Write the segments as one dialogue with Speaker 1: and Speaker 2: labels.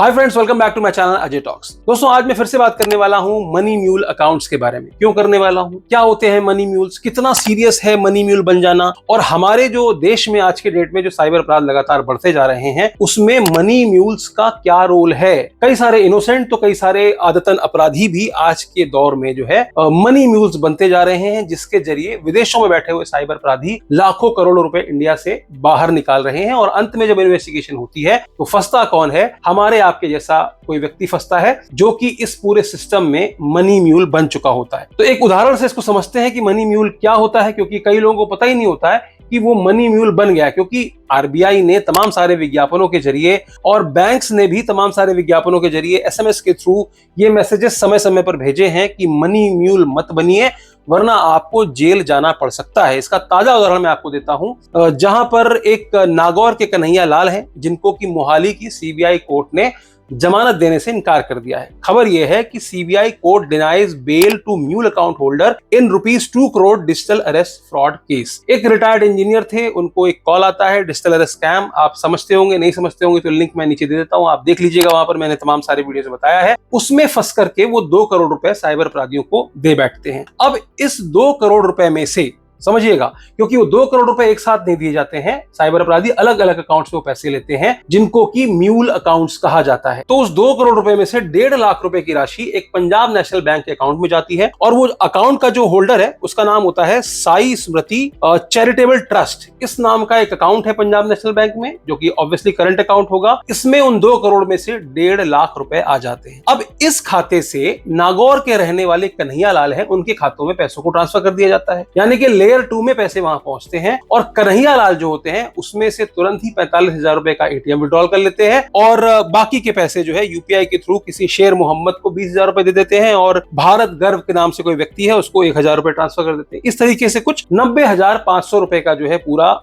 Speaker 1: Hi friends, welcome back to my channel Ajay talks. दोस्तों, आज मैं फिर से बात करने वाला हूं मनी म्यूल अकाउंट्स के बारे में। क्यों करने वाला हूं, क्या होते हैं मनी म्यूल्स, कितना सीरियस है मनी म्यूल बन जाना, और हमारे जो देश में आज के डेट में जो साइबर अपराध लगातार बढ़ते जा रहे हैं उसमें मनी म्यूल्स का क्या रोल है। कई सारे इनोसेंट तो कई सारे आदतन अपराधी भी आज के दौर में जो है मनी म्यूल्स बनते जा रहे हैं, जिसके जरिए विदेशों में बैठे हुए साइबर अपराधी लाखों करोड़ों रुपए इंडिया से बाहर निकाल रहे हैं। और अंत में जब इन्वेस्टिगेशन होती है तो फंसता कौन है? हमारे आपके जैसा कोई व्यक्ति फंसता है जो कि इस पूरे सिस्टम में मनी म्यूल बन चुका होता है। तो एक उदाहरण से इसको समझते हैं कि मनी म्यूल क्या होता है, क्योंकि कई लोगों को पता ही नहीं होता है कि वो मनी म्यूल बन गया। क्योंकि आरबीआई ने तमाम सारे विज्ञापनों के जरिए और बैंक्स ने भी तमाम सारे विज्ञापनों के जरिए एसएमएस के थ्रू ये मैसेजेस समय समय पर भेजे हैं कि मनी म्यूल मत बनिए, वरना आपको जेल जाना पड़ सकता है। इसका ताजा उदाहरण मैं आपको देता हूं, जहां पर एक नागौर के कन्हैया लाल हैं जिनको कि मोहाली की सीबीआई कोर्ट ने जमानत देने से इनकार कर दिया है। खबर यह है कि CBI court denies bail to mule account holder in ₹2 crore digital arrest fraud case. एक रिटायर्ड इंजीनियर थे, उनको एक कॉल आता है डिजिटल अरेस्ट स्कैम। आप समझते होंगे, नहीं समझते होंगे तो लिंक मैं नीचे दे देता हूं, आप देख लीजिएगा, वहां पर मैंने तमाम सारे वीडियो में बताया है। उसमें फंस करके वो 2 करोड़ रुपए साइबर अपराधियों को दे बैठते हैं। अब इस 2 करोड़ रुपए में से समझिएगा, क्योंकि वो 2 करोड़ रुपए एक साथ नहीं दिए जाते हैं, साइबर अपराधी अलग अलग अकाउंट्स में पैसे लेते हैं जिनको कि म्यूल अकाउंट्स कहा जाता है। तो उस 2 करोड़ रुपए में से 1.5 लाख रुपए की राशि एक पंजाब नेशनल बैंक के अकाउंट में जाती है, और वो अकाउंट का जो होल्डर है उसका नाम होता है साई स्मृति चैरिटेबल ट्रस्ट। इस नाम का एक अकाउंट है पंजाब नेशनल बैंक में, जो कि ऑब्वियसली करंट अकाउंट होगा। इसमें उन 2 करोड़ में से 1.5 लाख रुपए आ जाते हैं। अब इस खाते से नागौर के रहने वाले कन्हैया लाल है, उनके खातों में पैसों को ट्रांसफर कर दिया जाता है, यानी कि लेयर 2 में पैसे वहां पहुंचते हैं। और कन्हैया लाल जो होते हैं उसमें से तुरंत ही 45,000 रुपए का एटीएम विड्रॉल कर लेते हैं, और बाकी के पैसे जो है यूपीआई के थ्रू किसी शेर मोहम्मद को 20,000 रुपए दे देते हैं, और भारत गर्व के नाम से कोई व्यक्ति है उसको 1,000 रुपए ट्रांसफर कर देते हैं। इस तरीके से कुछ 90,500 रुपए का जो है पूरा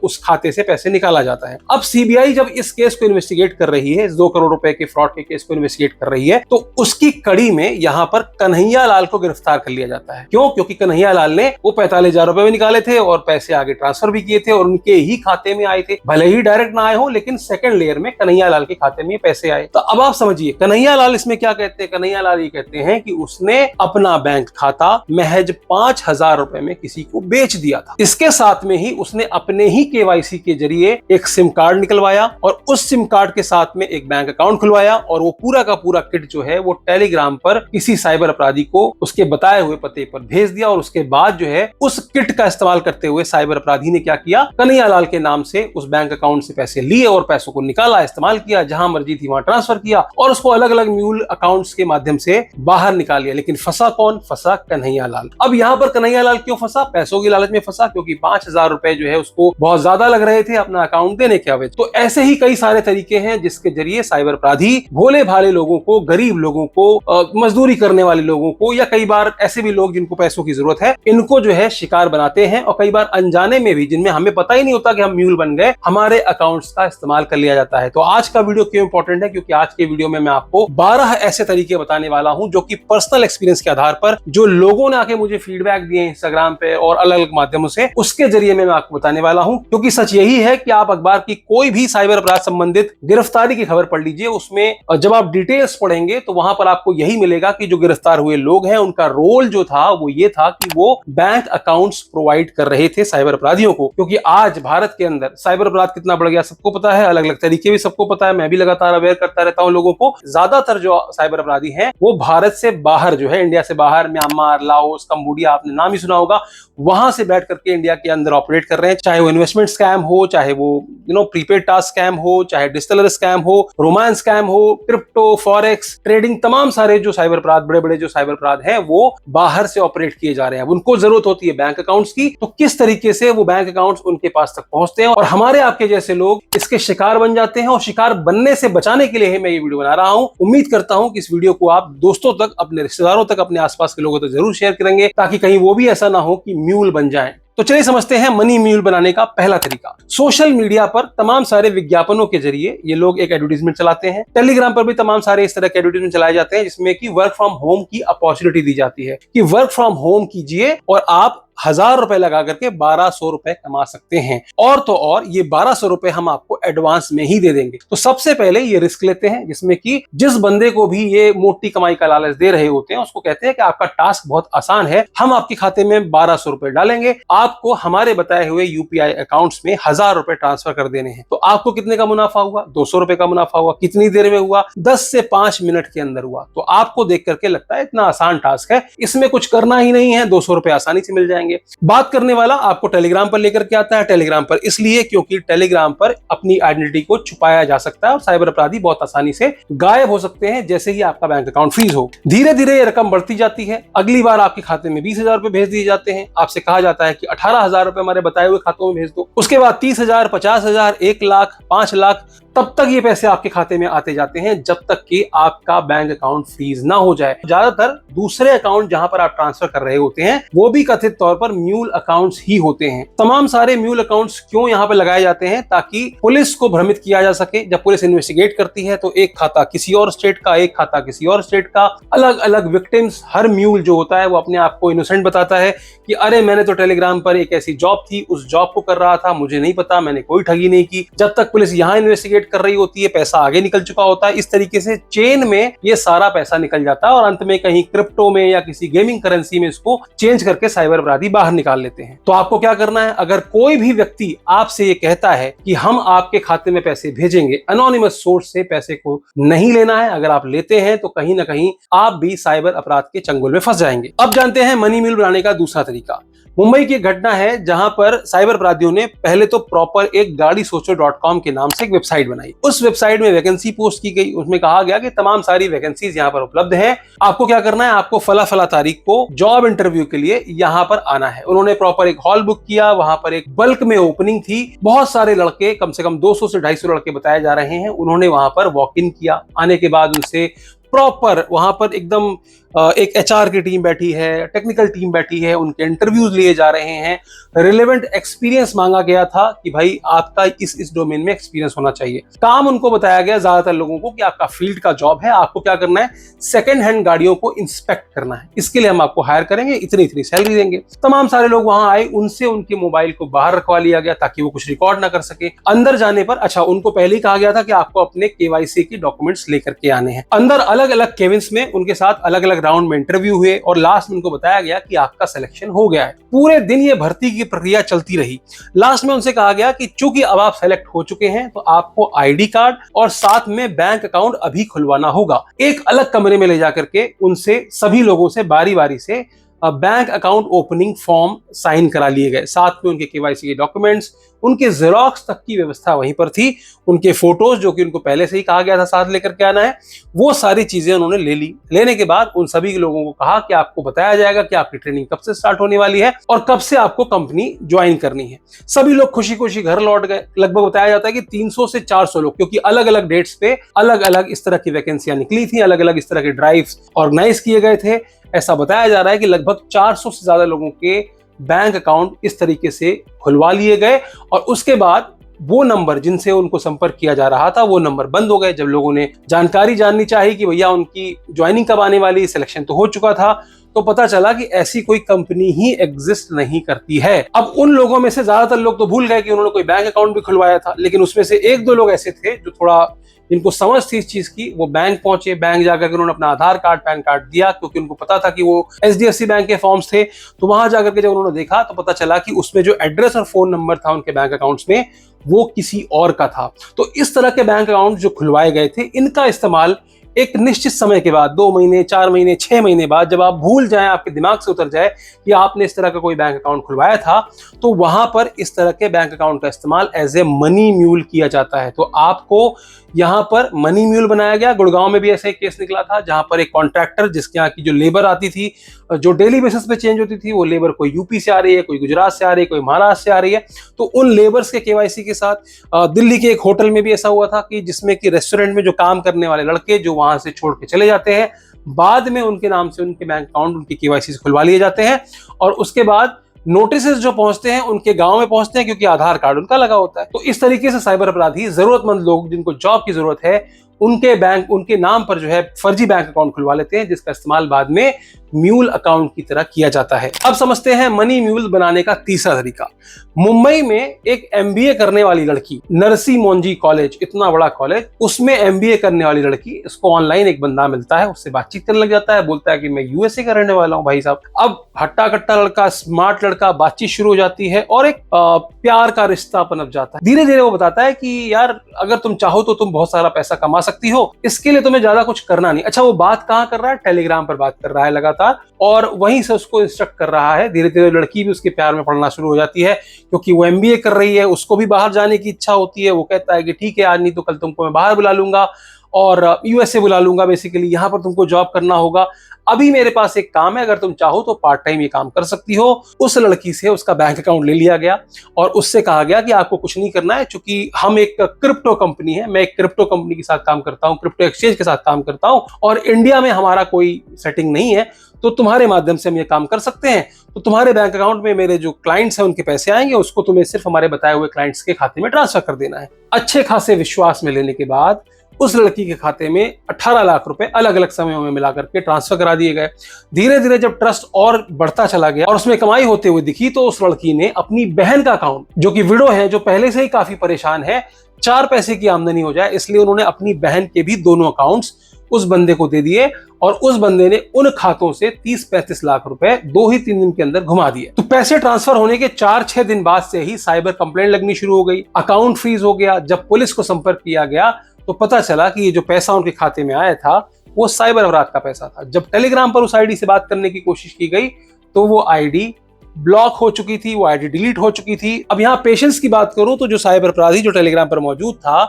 Speaker 1: उस खाते से पैसे निकाला जाता है। अब सीबीआई जब इस केस को इन्वेस्टिगेट कर रही है, इस 2 करोड़ रुपए के फ्रॉड के केस को इन्वेस्टिगेट कर रही है, तो उसकी कड़ी में यहां पर कन्हैया लाल को गिरफ्तार कर लिया जाता है। क्यों? क्योंकि कन्हैया लाल ने वो 45,000 रुपए भी निकाले थे और पैसे आगे ट्रांसफर भी किए थे, और उनके ही खाते में आए थे। भले ही डायरेक्ट ना आए हो, लेकिन सेकंड लेयर में कन्हैया लाल के खाते में पैसे आए। तो अब आप समझिए कन्हैया लाल इसमें क्या कहते हैं। कन्हैया लाल ये कहते हैं कि उसने अपना बैंक खाता महज 5,000 रुपए में किसी को बेच दिया था। इसके साथ में ही उसने अपने ही केवाईसी के जरिए एक सिम कार्ड निकलवाया, और उस सिम कार्ड के साथ में एक बैंक अकाउंट खुलवाया, और वो पूरा का पूरा किट जो है वो टेलीग्राम पर किसी साइबर अपराधी को उसके बताए हुए पते पर भेज दिया। और उसके बाद जो है उस किट का इस्तेमाल करते हुए साइबर अपराधी ने क्या किया, कन्हैया लाल के नाम से उस बैंक अकाउंट से पैसे लिए और पैसों को निकाला, इस्तेमाल किया, जहां मर्जी थी वहां ट्रांसफर किया, और उसको अलग अलग म्यूल अकाउंट्स के माध्यम से बाहर निकाल लिया। लेकिन फंसा कौन? फंसा कन्हैया लाल। अब यहां पर कन्हैया लाल क्यों फंसा? पैसों की लालच में फंसा, क्योंकि 5,000 रुपए जो है उसको बहुत ज्यादा लग रहे थे अपना अकाउंट देने के अवैध। तो ऐसे ही कई सारे तरीके हैं जिसके जरिए साइबर अपराधी भोले भाले लोगों को, गरीब लोगों को, मजदूरी करने वाले लोगों को, या कई बार ऐसे भी लोग जिनको पैसों की जरूरत है, इनको जो है शिकार बनाते हैं। और कई बार अनजाने में भी, जिनमें हमें पता ही नहीं होता कि हम म्यूल बन गए, हमारे अकाउंट्स का इस्तेमाल कर लिया जाता है। तो आज का वीडियो क्यों इंपॉर्टेंट है? क्योंकि आज के वीडियो में मैं आपको 12 ऐसे तरीके बताने वाला हूं जो कि पर्सनल एक्सपीरियंस के आधार पर, जो लोगों ने आके मुझे फीडबैक दिए इंस्टाग्राम पे और अलग अलग माध्यमों से, उसके जरिए मैं आपको बताने वाला हूं। क्योंकि सच यही है कि आप अखबार की कोई भी साइबर अपराध संबंधित गिरफ्तारी की खबर पढ़ लीजिए, उसमें जब आप डिटेल्स पढ़ेंगे तो वहां पर आपको यही मिलेगा कि जो गिरफ्तार हुए लोग हैं उनका रोल जो था वो ये था कि वो बैंक अकाउंट्स प्रोवाइड कर रहे थे साइबर अपराधियों को। क्योंकि आज भारत के अंदर साइबर अपराध कितना बढ़ गया सबको पता है, अलग अलग तरीके भी सबको पता है, मैं भी लगातार अवेयर करता रहता हूं लोगों को। ज्यादातर जो साइबर अपराधी हैं वो भारत से बाहर जो है, इंडिया से बाहर, म्यांमार, लाओस, कंबोडिया, आपने नाम ही सुना होगा, वहां से बैठ करके इंडिया के अंदर ऑपरेट कर रहे हैं। चाहे वो इन्वेस्टमेंट स्कैम हो, चाहे वो प्रीपेड टास्क स्कैम हो, चाहे डिजिटल स्कैम हो, रोमांस स्कैम हो, क्रिप्टो, फॉरेक्स ट्रेडिंग, तमाम सारे जो साइबर अपराध, बड़े बड़े जो साइबर अपराध हैं वो बाहर से ऑपरेट किए जा रहे हैं। उनको जरूरत होती है बैंक अकाउंट्स की, तो किस तरीके से वो बैंक अकाउंट्स उनके पास तक पहुंचते हैं, और हमारे आपके जैसे लोग इसके शिकार बन जाते हैं। और शिकार बनने से बचाने के लिए मैं ये वीडियो बना रहा हूं। उम्मीद करता हूं कि इस वीडियो को आप दोस्तों तक, अपने रिश्तेदारों तक, अपने आसपास के लोगों तक जरूर शेयर करेंगे, ताकि कहीं वो भी ऐसा ना हो कि म्यूल बन जाए। तो चलिए समझते हैं मनी म्यूल बनाने का पहला तरीका। सोशल मीडिया पर तमाम सारे विज्ञापनों के जरिए ये लोग एक एडवर्टाइजमेंट चलाते हैं। टेलीग्राम पर भी तमाम सारे इस तरह के एडवर्टाइजमेंट चलाए जाते हैं जिसमें कि वर्क फ्रॉम होम की अपॉर्चुनिटी दी जाती है कि वर्क फ्रॉम होम कीजिए और आप ₹1000 लगा करके ₹1200 कमा सकते हैं। और तो और ये ₹1200 हम आपको एडवांस में ही दे देंगे। तो सबसे पहले ये रिस्क लेते हैं, जिसमें कि जिस बंदे को भी ये मोटी कमाई का लालच दे रहे होते हैं उसको कहते हैं कि आपका टास्क बहुत आसान है, हम आपके खाते में ₹1200 डालेंगे, आपको हमारे बताए हुए यूपीआई अकाउंट्स में ₹1000 ट्रांसफर कर देने हैं। तो आपको कितने का मुनाफा हुआ? ₹200 का मुनाफा हुआ। कितनी देर में हुआ? 10 से 5 मिनट के अंदर हुआ। तो आपको देख करके लगता है इतना आसान टास्क है, इसमें कुछ करना ही नहीं है, ₹200 आसानी से मिल जाएंगे। बात करने वाला आपको टेलीग्राम पर लेकर के आता है। टेलीग्राम पर इसलिए क्योंकि टेलीग्राम पर अपनी आइडेंटिटी को छुपाया जा सकता है और साइबर अपराधी बहुत आसानी से गायब हो सकते हैं जैसे ही आपका बैंक अकाउंट फ्रीज हो। धीरे धीरे ये रकम बढ़ती जाती है। अगली बार आपके खाते में ₹20,000 भेज दिए जाते हैं। आपसे कहा जाता है कि ₹18,000 हमारे बताए हुए खातों में भेज दो। उसके बाद 30,000, 50,000, 1,00,000, 5,00,000, तब तक ये पैसे आपके खाते में आते जाते हैं जब तक कि आपका बैंक अकाउंट फ्रीज ना हो जाए। ज्यादातर दूसरे अकाउंट जहां पर आप ट्रांसफर कर रहे होते हैं वो भी कथित तौर पर म्यूल अकाउंट्स ही होते हैं। तमाम सारे म्यूल अकाउंट्स क्यों यहाँ पर लगाए जाते हैं? ताकि पुलिस को भ्रमित किया जा सके। जब पुलिस इन्वेस्टिगेट करती है तो एक खाता किसी और स्टेट का, एक खाता किसी और स्टेट का, अलग अलग विक्टिम्स। हर म्यूल जो होता है वो अपने आप को इनोसेंट बताता है कि अरे मैंने तो टेलीग्राम पर एक ऐसी जॉब थी, उस जॉब को कर रहा था, मुझे नहीं पता, मैंने कोई ठगी नहीं की। जब तक पुलिस यहाँ इन्वेस्टिगेट कर रही होती है पैसा आगे निकल चुका होता है। इस तरीके से चेन में ये सारा पैसा निकल जाता है और अंत में कहीं क्रिप्टो में या किसी गेमिंग करेंसी में इसको चेंज करके साइबर अपराधी बाहर निकाल लेते हैं। तो आपको क्या करना है? अगर कोई भी व्यक्ति आपसे ये कहता है कि हम आपके खाते में पैसे भेजेंगे, एनोनिमस सोर्स से पैसे को नहीं लेना है। अगर आप लेते हैं तो कहीं ना कहीं आप भी साइबर अपराध के चंगुल में फंस जाएंगे। अब जानते हैं मनी म्यूल बनाने का दूसरा तरीका। मुंबई की घटना है जहां पर साइबर अपराधियों ने पहले तो प्रॉपर एक गाड़ी सोचो .com के नाम से एक वेबसाइट बनाई। उस वेबसाइट में वैकेंसी पोस्ट की गई। उसमें कहा गया कि तमाम सारी वैकेंसीज यहां पर उपलब्ध हैं, आपको क्या करना है? आपको फला फला तारीख को जॉब इंटरव्यू के लिए यहां पर आना है। उन्होंने प्रॉपर एक हॉल बुक किया, वहां पर एक बल्क में ओपनिंग थी। बहुत सारे लड़के, कम से कम 200 से 250 लड़के बताए जा रहे हैं, उन्होंने वहां पर वॉक इन किया। आने के बाद उनसे प्रॉपर वहां पर एकदम एक एचआर की टीम बैठी है, टेक्निकल टीम बैठी है, उनके इंटरव्यूज लिए जा रहे हैं। रिलेवेंट एक्सपीरियंस मांगा गया था कि भाई आपका इस डोमेन में एक्सपीरियंस होना चाहिए। काम उनको बताया गया ज्यादातर लोगों को कि आपका फील्ड का जॉब है, आपको क्या करना है? सेकंड हैंड गाड़ियों को इंस्पेक्ट करना है, इसके लिए हम आपको हायर करेंगे, इतनी इतनी सैलरी देंगे। तमाम सारे लोग वहां आए, उनसे उनके मोबाइल को बाहर रखवा लिया गया ताकि वो कुछ रिकॉर्ड ना कर सके। अंदर जाने पर उनको पहले ही कहा गया था कि आपको अपने केवाईसी की डॉक्यूमेंट्स लेकर के आने हैं। अंदर अलग अलग केबिन्स में उनके साथ अलग अलग राउंड में इंटरव्यू हुए और लास्ट में उनको बताया गया कि आपका सिलेक्शन हो गया है। पूरे दिन ये भर्ती की प्रक्रिया चलती रही। लास्ट में उनसे कहा गया कि चूंकि अब आप सेलेक्ट हो चुके हैं तो आपको आईडी कार्ड और साथ में बैंक अकाउंट अभी खुलवाना होगा। एक अलग कमरे में ले जाकर के उनसे सभी लोगों से बारी बारी से bank account opening form sign करा लिए गए। साथ में उनके केवाईसी के डॉक्यूमेंट्स, उनके जेरोक्स तक की व्यवस्था वहीं पर थी। उनके फोटोज जो कि उनको पहले से ही कहा गया था साथ लेकर के आना है, वो सारी चीजें उन्होंने ले ली। लेने के बाद उन सभी लोगों को कहा कि आपको बताया जाएगा कि आपकी ट्रेनिंग कब से स्टार्ट होने वाली है और कब से आपको कंपनी ज्वाइन करनी है। सभी लोग खुशी खुशी घर लौट गए। लगभग बताया जाता है कि 300 से 400 लोग, क्योंकि अलग अलग डेट्स पे अलग अलग इस तरह की वैकेंसियां निकली थी, अलग अलग इस तरह के ड्राइव्स ऑर्गेनाइज किए गए थे। ऐसा बताया जा रहा है कि लगभग 400 से ज्यादा लोगों के बैंक अकाउंट इस तरीके से खुलवा लिए गए और उसके बाद वो नंबर जिनसे उनको संपर्क किया जा रहा था वो नंबर बंद हो गए। जब लोगों ने जानकारी जाननी चाहिए कि भैया उनकी ज्वाइनिंग कब आने वाली, सिलेक्शन तो हो चुका था, तो पता चला कि ऐसी कोई कंपनी ही एग्जिस्ट नहीं करती है। अब उन लोगों में से ज्यादातर लोग तो भूल गए कि उन्होंने कोई बैंक अकाउंट भी खुलवाया था, लेकिन उसमें से एक दो लोग ऐसे थे जो थोड़ा जिनको समझ थी इस चीज की। वो बैंक पहुंचे, बैंक जाकर के उन्होंने अपना आधार कार्ड, पैन कार्ड दिया, क्योंकि उनको पता था कि वो एचडीएफसी बैंक के फॉर्म्स थे। तो वहां जाकर के जब उन्होंने देखा तो पता चला कि उसमें जो एड्रेस और फोन नंबर था उनके बैंक अकाउंट्स में वो किसी और का था। तो इस तरह के बैंक अकाउंट जो खुलवाए गए थे, इनका इस्तेमाल एक निश्चित समय के बाद, 2 महीने, 4 महीने, 6 महीने बाद, जब आप भूल जाएं, आपके दिमाग से उतर जाए कि आपने इस तरह का कोई बैंक अकाउंट खुलवाया था, तो वहां पर इस तरह के बैंक अकाउंट का इस्तेमाल एज ए मनी म्यूल किया जाता है। तो आपको यहां पर मनी म्यूल बनाया गया। गुड़गांव में भी ऐसा एक केस निकला था जहां पर एक कॉन्ट्रैक्टर, जिसके यहाँ की जो लेबर आती थी, जो डेली बेसिस पे चेंज होती थी, वो लेबर कोई यूपी से आ रही है, कोई गुजरात से आ रही है, कोई महाराष्ट्र से आ रही है, तो उन लेबर्स के केवाईसी के साथ दिल्ली के एक होटल में भी ऐसा हुआ था कि जिसमें कि रेस्टोरेंट में जो काम करने वाले लड़के जो वहां से छोड़ के चले जाते हैं, बाद में उनके नाम से उनके बैंक अकाउंट, उनके केवाईसी खुलवा लिए जाते हैं और उसके बाद नोटिस जो पहुंचते हैं उनके गांव में पहुंचते हैं, क्योंकि आधार कार्ड उनका लगा होता है। तो इस तरीके से साइबर अपराधी जरूरतमंद लोग जिनको जॉब की जरूरत है, उनके नाम पर जो है फर्जी बैंक अकाउंट खुलवा लेते हैं, जिसका इस्तेमाल बाद में म्यूल अकाउंट की तरह किया जाता है। अब समझते हैं मनी म्यूल बनाने का तीसरा तरीका। मुंबई में एक एमबीए करने वाली लड़की, नरसी मोंजी कॉलेज, इतना बड़ा कॉलेज, उसमें एमबीए करने वाली लड़की, इसको ऑनलाइन एक बंदा मिलता है, उससे बातचीत करने लग जाता है, बोलता है कि मैं यूएसए का रहने वाला हूं भाई साहब। अब हट्टा कट्टा लड़का, स्मार्ट लड़का, बातचीत शुरू हो जाती है और एक प्यार का रिश्ता पनप जाता है। धीरे धीरे वो बताता है कि यार अगर तुम चाहो तो तुम बहुत सारा पैसा कमा सकती हो, इसके लिए तुम्हें ज्यादा कुछ करना नहीं। अच्छा, वो बात कहाँ कर रहा है? टेलीग्राम पर बात कर रहा है लगातार, और वहीं से उसको इंस्ट्रक्ट कर रहा है। धीरे धीरे लड़की भी उसके प्यार में पड़ना शुरू हो जाती है, क्योंकि वो एमबीए कर रही है, उसको भी बाहर जाने की इच्छा होती है। वो कहता है कि ठीक है, आज नहीं तो कल तुमको मैं बाहर बुला लूंगा और यूएसए बुला लूंगा, बेसिकली यहाँ पर तुमको जॉब करना होगा। अभी मेरे पास एक काम है, अगर तुम चाहो तो पार्ट टाइम ये काम कर सकती हो। उस लड़की से उसका बैंक अकाउंट ले लिया गया और उससे कहा गया कि आपको कुछ नहीं करना है, क्योंकि हम एक क्रिप्टो कंपनी है, मैं एक क्रिप्टो कंपनी के साथ काम करता हूँ, क्रिप्टो एक्सचेंज के साथ काम करता हूँ, और इंडिया में हमारा कोई सेटिंग नहीं है, तो तुम्हारे माध्यम से हम ये काम कर सकते हैं। तो तुम्हारे बैंक अकाउंट में मेरे जो क्लाइंट्स हैं उनके पैसे आएंगे, उसको तुम्हें सिर्फ हमारे बताए हुए क्लाइंट्स के खाते में ट्रांसफर कर देना है। अच्छे खासे विश्वास में लेने के बाद उस लड़की के खाते में 18 लाख रुपए अलग अलग समयों में मिलाकर के ट्रांसफर करा दिए गए। धीरे धीरे जब ट्रस्ट और बढ़ता चला गया और उसमें कमाई होते हुए दिखी, तो उस लड़की ने अपनी बहन का अकाउंट, जो कि विडो है, जो पहले से ही काफी परेशान है, 4 पैसे की आमदनी हो जाए इसलिए उन्होंने अपनी बहन के भी दोनों अकाउंट्स उस बंदे को दे दिए, और उस बंदे ने उन खातों से 30-35 लाख रुपए 2 ही 3 दिन के अंदर घुमा दिए। तो पैसे ट्रांसफर होने के 4-6 दिन बाद से ही साइबर कंप्लेंट लगनी शुरू हो गई, अकाउंट फ्रीज हो गया। जब पुलिस को संपर्क किया गया तो पता चला कि ये जो पैसा उनके खाते में आया था वो साइबर अपराध का पैसा था। जब टेलीग्राम पर उस आईडी से बात करने की कोशिश की गई तो वो आईडी ब्लॉक हो चुकी थी, वो आईडी डिलीट हो चुकी थी। अब यहाँ पेशेंस की बात करूं तो जो साइबर अपराधी जो टेलीग्राम पर मौजूद था,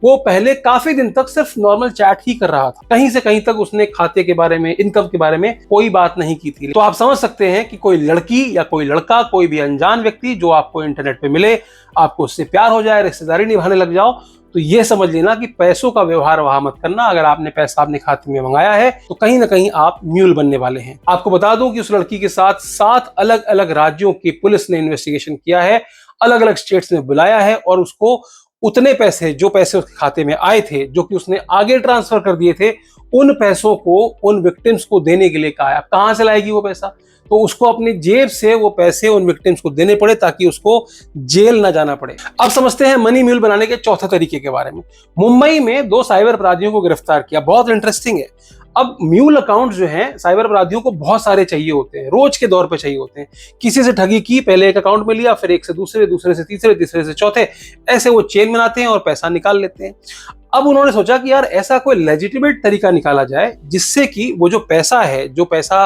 Speaker 1: वो पहले काफी दिन तक सिर्फ नॉर्मल चैट ही कर रहा था, कहीं से कहीं तक उसने खाते के बारे में, इनकम के बारे में कोई बात नहीं की थी। तो आप समझ सकते हैं कि कोई लड़की या कोई लड़का, कोई भी अनजान व्यक्ति जो आपको इंटरनेट पे मिले, आपको उससे प्यार हो जाए, रिश्तेदारी निभाने लग जाओ, तो ये समझ लेना कि पैसों का व्यवहार वहां मत करना। अगर आपने पैसा अपने खाते में मंगाया है तो कहीं ना कहीं आप म्यूल बनने वाले हैं। आपको बता दूं कि उस लड़की के साथ 7 अलग अलग राज्यों की पुलिस ने इन्वेस्टिगेशन किया है, अलग अलग स्टेट्स ने बुलाया है, और उसको उतने पैसे, जो पैसे उसके खाते में आए थे, जो कि उसने आगे ट्रांसफर कर दिए थे, उन पैसों को उन विक्टिम्स को देने के लिए कहा है। अब कहां से लाएगी वो पैसा? तो उसको अपनी जेब से वो पैसे उन विक्टिम्स को देने पड़े ताकि उसको जेल ना जाना पड़े। अब समझते हैं मनी म्यूल बनाने के चौथे तरीके के बारे में। मुंबई में 2 साइबर अपराधियों को गिरफ्तार किया, बहुत इंटरेस्टिंग है। अब म्यूल अकाउंट जो है साइबर अपराधियों को बहुत सारे चाहिए होते हैं, रोज के दौर पे चाहिए होते हैं। किसी से ठगी की, पहले एक अकाउंट में लिया, फिर एक से दूसरे, दूसरे से तीसरे, तीसरे से चौथे, ऐसे वो चेन बनाते हैं और पैसा निकाल लेते हैं। अब उन्होंने सोचा कि यार ऐसा कोई लेजिटिमेट तरीका निकाला जाए जिससे कि वो जो पैसा है, जो पैसा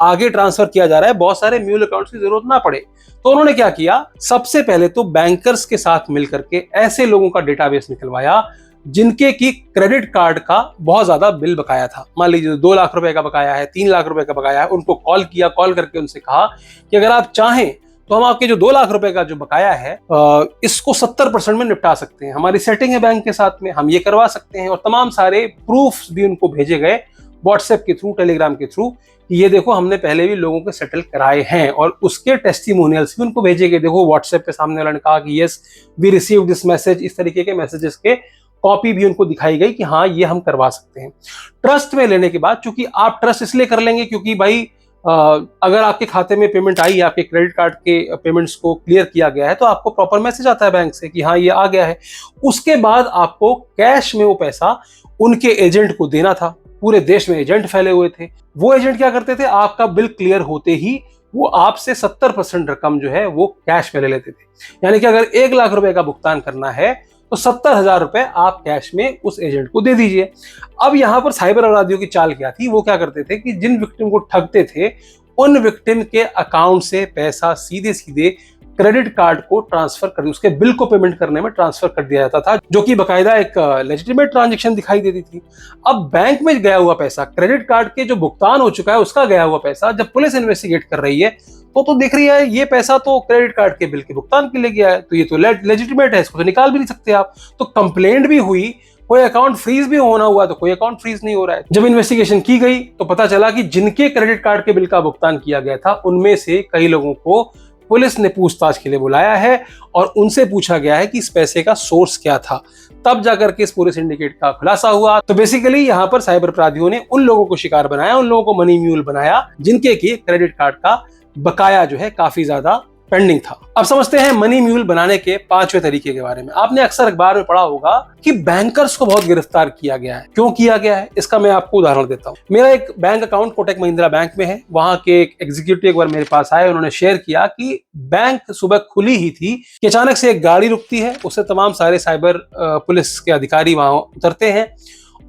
Speaker 1: आगे ट्रांसफर किया जा रहा है, बहुत सारे म्यूल अकाउंट्स की जरूरत ना पड़े। तो उन्होंने क्या किया, सबसे पहले तो बैंकर्स के साथ मिलकर के ऐसे लोगों का डेटाबेस निकलवाया जिनके की क्रेडिट कार्ड का बहुत ज्यादा बिल बकाया था। मान लीजिए 2 लाख रुपए का बकाया है, 3 लाख रुपए का बकाया है। उनको कॉल किया, कॉल करके उनसे कहा कि अगर आप चाहें तो हम आपके जो 2 लाख रुपए का जो बकाया है, इसको 70% में निपटा सकते हैं, हमारी सेटिंग है बैंक के साथ में, हम ये करवा सकते हैं। और तमाम सारे प्रूफ्स भी उनको भेजे गए व्हाट्सएप के थ्रू, टेलीग्राम के थ्रू, ये देखो हमने पहले भी लोगों के सेटल कराए हैं, और उसके टेस्टिमोनियल्स भी उनको भेजे गए। देखो व्हाट्सएप पे सामने वाले ने कहा कि yes we receive this message, इस तरीके के मैसेजेस के कॉपी भी उनको दिखाई गई कि हाँ ये हम करवा सकते हैं। ट्रस्ट में लेने के बाद, चूंकि आप ट्रस्ट इसलिए कर लेंगे क्योंकि भाई अगर आपके खाते में पेमेंट आई है, आपके क्रेडिट कार्ड के पेमेंट्स को क्लियर किया गया है, तो आपको प्रॉपर मैसेज आता है बैंक से कि हाँ ये आ गया है। उसके बाद आपको कैश में वो पैसा उनके एजेंट को देना था। पूरे देश में एजेंट फैले हुए थे। वो एजेंट क्या करते थे, आपका बिल क्लियर होते ही वो आपसे 70% रकम जो है वो कैश में ले लेते थे। यानी कि अगर 1 लाख रुपए का भुगतान करना है तो 70,000 रुपए आप कैश में उस एजेंट को दे दीजिए। अब यहां पर साइबर अपराधियों की चाल क्या थी, वो क्या करते थे कि जिन विक्टिम को ठगते थे उन विक्टिम के अकाउंट से पैसा सीधे सीधे क्रेडिट कार्ड को ट्रांसफर कर, उसके बिल को पेमेंट करने में ट्रांसफर कर दिया जाता था, जो कि बकायदा एक लेजिटिमेट ट्रांजैक्शन दिखाई देती थी। अब बैंक में गया हुआ पैसा, क्रेडिट कार्ड के जो भुगतान हो चुका है उसका गया हुआ पैसा, जब पुलिस इन्वेस्टिगेट कर रही है तो देख रही है ये पैसा तो क्रेडिट कार्ड के बिल के भुगतान के लिए गया है, तो ये तो लेजिटिमेट है, इसको तो निकाल भी नहीं सकते आप। तो कंप्लेंट भी हुई, कोई अकाउंट फ्रीज भी होना हुआ, तो कोई अकाउंट फ्रीज नहीं हो रहा है। जब इन्वेस्टिगेशन की गई तो पता चला कि जिनके क्रेडिट कार्ड के बिल का भुगतान किया गया था उनमें से कई लोगों को पुलिस ने पूछताछ के लिए बुलाया है और उनसे पूछा गया है कि इस पैसे का सोर्स क्या था। तब जाकर के इस पूरे सिंडिकेट का खुलासा हुआ। तो बेसिकली यहाँ पर साइबर अपराधियों ने उन लोगों को शिकार बनाया, उन लोगों को मनी म्यूल बनाया जिनके की क्रेडिट कार्ड का बकाया जो है काफी ज्यादा पेंडिंग था। अब समझते हैं मनी म्यूल बनाने के 5वें तरीके के बारे में। आपने अक्सर अखबार में पढ़ा होगा कि बैंकर्स को बहुत गिरफ्तार किया गया है। क्यों किया गया है, इसका मैं आपको उदाहरण देता हूं। मेरा एक bank account Kotak Mahindra bank में है। वहां के एक एग्जीक्यूटिव एक बार मेरे पास आए, उन्होंने शेयर किया कि बैंक सुबह खुली ही थी कि अचानक से एक गाड़ी रुकती है, उससे तमाम सारे साइबर पुलिस के अधिकारी वहां उतरते हैं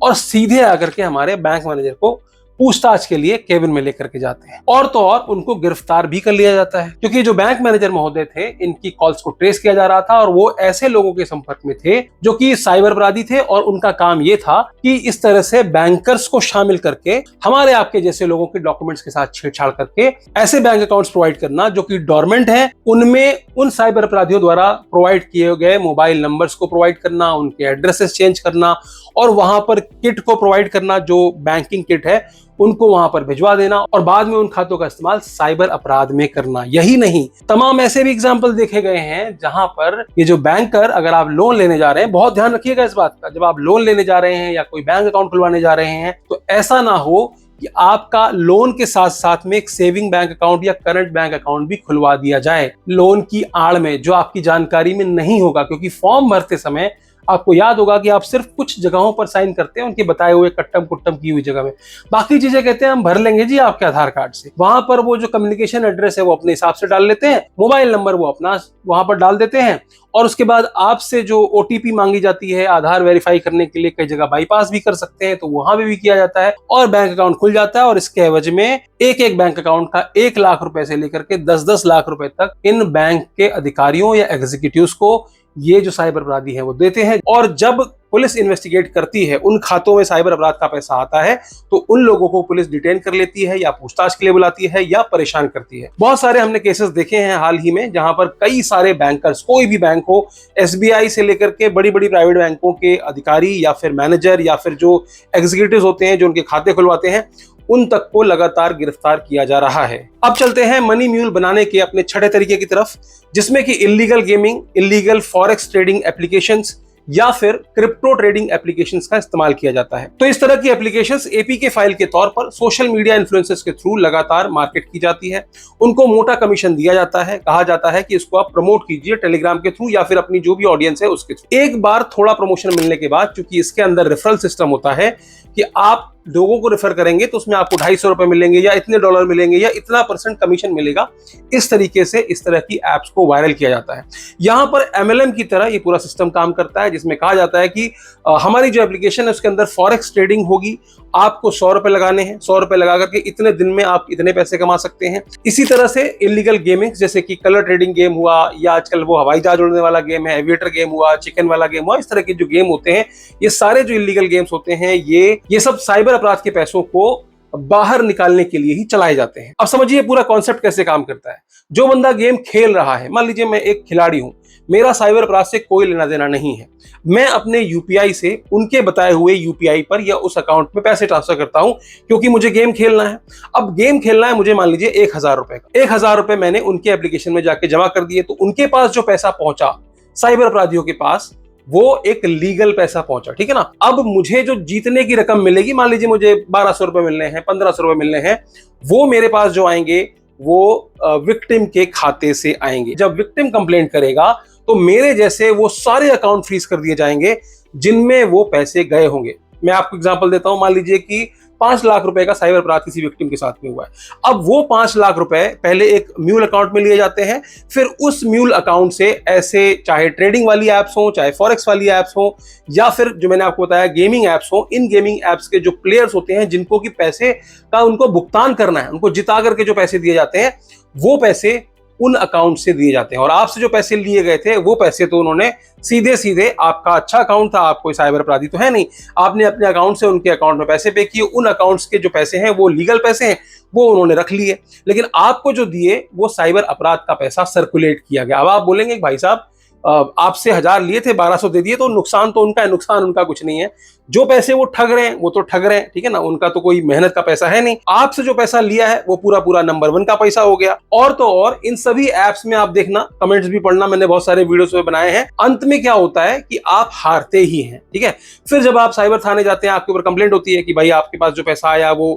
Speaker 1: और सीधे आकर के हमारे बैंक मैनेजर को पूछताछ के लिए केबिन में लेकर के जाते हैं, और तो और उनको गिरफ्तार भी कर लिया जाता है। क्योंकि जो बैंक मैनेजर महोदय थे, इनकी कॉल्स को ट्रेस किया जा रहा था और वो ऐसे लोगों के संपर्क में थे जो कि साइबर अपराधी थे और उनका काम ये था कि इस तरह से बैंकर्स को शामिल करके हमारे आपके जैसे लोगों के डॉक्यूमेंट्स के साथ छेड़छाड़ करके ऐसे बैंक अकाउंट्स प्रोवाइड करना जो कि डोरमेंट है, उनमें उन साइबर अपराधियों द्वारा प्रोवाइड किए गए मोबाइल नंबर्स को प्रोवाइड करना, उनके एड्रेसेस चेंज करना और वहां पर किट को प्रोवाइड करना, जो बैंकिंग किट है उनको वहां पर भिजवा देना और बाद में उन खातों का इस्तेमाल साइबर अपराध में करना। यही नहीं, तमाम ऐसे भी एग्जाम्पल देखे गए हैं जहां पर ये जो बैंकर, अगर आप लोन लेने जा रहे हैं, बहुत ध्यान रखिएगा इस बात का, जब आप लोन लेने जा रहे हैं या कोई बैंक अकाउंट खुलवाने जा रहे हैं तो ऐसा ना हो कि आपका लोन के साथ साथ में एक सेविंग बैंक अकाउंट या करंट बैंक अकाउंट भी खुलवा दिया जाए लोन की आड़ में, जो आपकी जानकारी में नहीं होगा। क्योंकि फॉर्म भरते समय आपको याद होगा कि आप सिर्फ कुछ जगहों पर साइन करते हैं उनके बताए हुए कट्टम कुट्टम की हुई जगह में, बाकी चीजें कहते हैं हम भर लेंगे जी आपके आधार कार्ड से। वहां पर वो जो कम्युनिकेशन एड्रेस है वो अपने हिसाब से डाल लेते हैं, मोबाइल नंबर वो अपना वहां पर डाल देते हैं और उसके बाद आपसे जो ओटीपी मांगी जाती है आधार वेरीफाई करने के लिए, कई जगह बाईपास भी कर सकते हैं, तो वहां भी किया जाता है और बैंक अकाउंट खुल जाता है। और इसके एवज में एक एक बैंक अकाउंट का 1 लाख रुपए से लेकर के 10-10 लाख रुपए तक इन बैंक के अधिकारियों या एग्जीक्यूटिव्स को ये जो साइबर अपराधी है वो देते हैं। और जब पुलिस इन्वेस्टिगेट करती है, उन खातों में साइबर अपराध का पैसा आता है तो उन लोगों को पुलिस डिटेन कर लेती है या पूछताछ के लिए बुलाती है या परेशान करती है। बहुत सारे हमने केसेस देखे हैं हाल ही में जहां पर कई सारे बैंकर्स, कोई भी बैंक हो, एसबीआई से लेकर के बड़ी बड़ी प्राइवेट बैंकों के अधिकारी या फिर मैनेजर या फिर जो एग्जीक्यूटिव होते हैं जो उनके खाते खुलवाते हैं, उन तक को लगातार गिरफ्तार किया जा रहा है। अब चलते हैं मनी म्यूल बनाने के अपने 6ठे तरीके की तरफ, जिसमें कि illegal gaming, illegal forex trading applications या फिर क्रिप्टो ट्रेडिंग एप्लीकेशंस का इस्तेमाल किया जाता है। तो इस तरह की एप्लीकेशंस एपीके फाइल के तौर पर सोशल मीडिया इन्फ्लुएंसर्स के थ्रू लगातार मार्केट की जाती है। उनको मोटा कमीशन दिया जाता है, कहा जाता है कि इसको आप प्रमोट कीजिए टेलीग्राम के थ्रू या फिर अपनी जो भी ऑडियंस है उसके थ्रू। एक बार थोड़ा प्रमोशन मिलने के बाद, चूंकि इसके अंदर रेफरल सिस्टम होता है कि आप लोगों को रेफर करेंगे तो उसमें आपको 250 रुपए मिलेंगे या इतने डॉलर मिलेंगे या इतना % कमीशन मिलेगा, इस तरीके से इस तरह की एप्स को वायरल किया जाता है। यहां पर एमएलएम की तरह ये पूरा सिस्टम काम करता है, जिसमें कहा जाता है कि हमारी जो एप्लीकेशन है उसके अंदर फॉरेक्स ट्रेडिंग होगी, आपको 100 रुपए लगाने हैं, 100 रुपए लगा करके इतने दिन में आप इतने पैसे कमा सकते हैं। इसी तरह से इलीगल गेमिंग, जैसे कि कलर ट्रेडिंग गेम हुआ या आजकल वो हवाई जहाज उड़ने वाला गेम है, एविएटर गेम हुआ, चिकन वाला गेम हुआ, इस तरह के जो गेम होते हैं, ये सारे जो इलीगल गेम्स होते हैं ये सब साइबर अपराध के पैसों को बाहर निकालने के लिए ही चलाए जाते हैं। अब समझिए पूरा कॉन्सेप्ट कैसे काम करता है। जो बंदा गेम खेल रहा है, मान लीजिए मैं एक खिलाड़ी हूं, मेरा साइबर अपराध से कोई लेना देना नहीं है, मैं अपने यूपीआई से उनके बताए हुए यूपीआई पर या उस अकाउंट में पैसे ट्रांसफर करता हूं क्योंकि मुझे गेम खेलना है। अब गेम खेलना है मुझे, मान लीजिए 1000 रुपए का, 1000 रुपए मैंने उनके एप्लीकेशन में जाके जमा कर दिए, तो उनके पास जो पैसा पहुंचा साइबर अपराधियों के पास, वो एक लीगल पैसा पहुंचा, ठीक है ना। अब मुझे जो जीतने की रकम मिलेगी, मान लीजिए मुझे 1200 रुपए मिलने हैं, 1500 रुपए मिलने हैं, वो मेरे पास जो आएंगे वो विक्टिम के खाते से आएंगे। जब विक्टिम कंप्लेंट करेगा तो मेरे जैसे वो सारे अकाउंट फ्रीज कर दिए जाएंगे जिनमें वो पैसे गए होंगे। मैं आपको एग्जांपल देता हूं, मान लीजिए कि 5 लाख रुपए का साइबर अपराध किसी विक्टिम के साथ में हुआ है। अब वो 5 लाख रुपए पहले एक म्यूल अकाउंट में लिए जाते हैं, फिर उस म्यूल अकाउंट से ऐसे चाहे ट्रेडिंग वाली एप्स हो, चाहे फॉरेक्स वाली एप्स हो, या फिर जो मैंने आपको बताया गेमिंग एप्स हो, इन गेमिंग एप्स के जो प्लेयर्स होते हैं जिनको कि पैसे का उनको भुगतान करना है, उनको जिता करके जो पैसे दिए जाते हैं, वो पैसे उन अकाउंट से दिए जाते हैं। और आपसे जो पैसे लिए गए थे वो पैसे तो उन्होंने सीधे सीधे, आपका अच्छा अकाउंट था, आप कोई साइबर अपराधी तो है नहीं, आपने अपने अकाउंट से उनके अकाउंट में पैसे पे किए, उन अकाउंट्स के जो पैसे हैं वो लीगल पैसे हैं, वो उन्होंने रख लिए, लेकिन आपको जो दिए वो साइबर अपराध का पैसा सर्कुलेट किया गया। अब आप बोलेंगे भाई साहब आपसे 1000 लिए थे, 1200 दे दिए, तो नुकसान तो उनका है, नुकसान उनका कुछ नहीं है। जो पैसे वो ठग रहे हैं वो तो ठग रहे हैं, ठीक है ना, उनका तो कोई मेहनत का पैसा है नहीं। आपसे जो पैसा लिया है वो पूरा पूरा नंबर 1 का पैसा हो गया। और तो और इन सभी एप्स में आप देखना, कमेंट्स भी पढ़ना, मैंने बहुत सारे वीडियोस में बनाए हैं, अंत में क्या होता है कि आप हारते ही हैं, ठीक है। फिर जब आप साइबर थाने जाते हैं, आपके ऊपर कंप्लेंट होती है कि भाई आपके पास जो पैसा आया वो